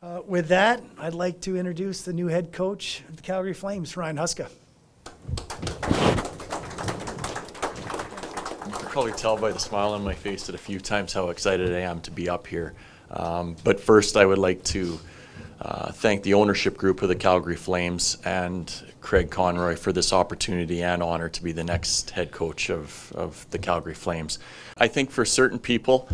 With that, I'd like to introduce the new head coach of the Calgary Flames, Ryan Huska. You can probably tell by the smile on my face that a few times how excited I am to be up here. But first, I would like to thank the ownership group of the Calgary Flames and Craig Conroy for this opportunity and honor to be the next head coach of the Calgary Flames. I think for certain people,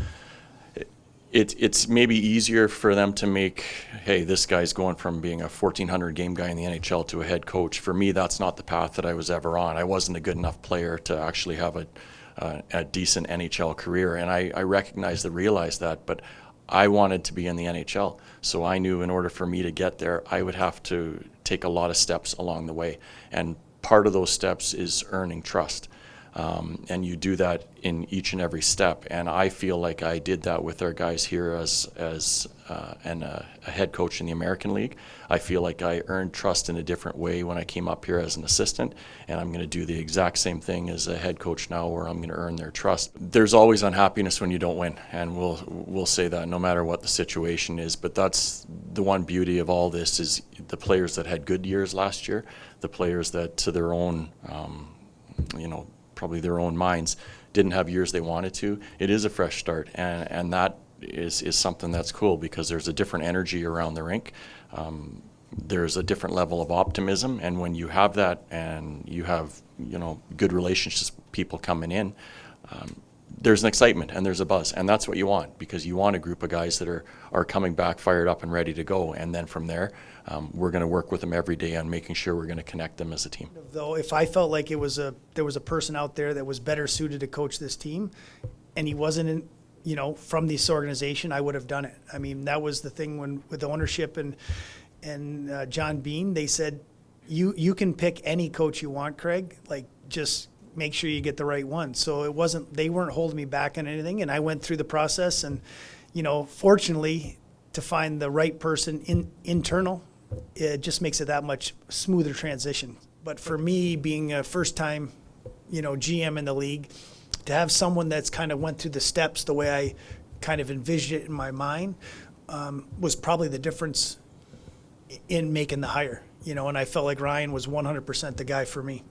it's maybe easier for them to make, hey, this guy's going from being a 1,400 game guy in the NHL to a head coach. For me, that's not the path that I was ever on. I wasn't a good enough player to actually have a decent NHL career, and I recognized and realized that, but I wanted to be in the NHL. So I knew in order for me to get there, I would have to take a lot of steps along the way. And part of those steps is earning trust. And you do that in each and every step. And I feel like I did that with our guys here as a head coach in the American League. I feel like I earned trust in a different way when I came up here as an assistant. And I'm going to do the exact same thing as a head coach now, where I'm going to earn their trust. There's always unhappiness when you don't win, and we'll say that no matter what the situation is. But that's the one beauty of all this, is the players that had good years last year, the players that to their own, probably their own minds, didn't have years they wanted to. It is a fresh start, and that is something that's cool, because there's a different energy around the rink. There's a different level of optimism, and when you have that and you have good relationships, people coming in, there's an excitement and there's a buzz, and that's what you want, because you want a group of guys that are coming back fired up and ready to go. And then from there, we're going to work with them every day on making sure we're going to connect them as a team. Though if I felt like there was a person out there that was better suited to coach this team, and he wasn't from this organization, I would have done it. I mean, that was the thing with ownership and John Bean. They said, you can pick any coach you want, Craig, like just make sure you get the right one. So they weren't holding me back on anything, and I went through the process, and fortunately, to find the right person internal, it just makes it that much smoother transition. But for me, being a first time GM in the league, to have someone that's kind of went through the steps the way I kind of envisioned it in my mind, was probably the difference in making the hire. And I felt like Ryan was 100% the guy for me.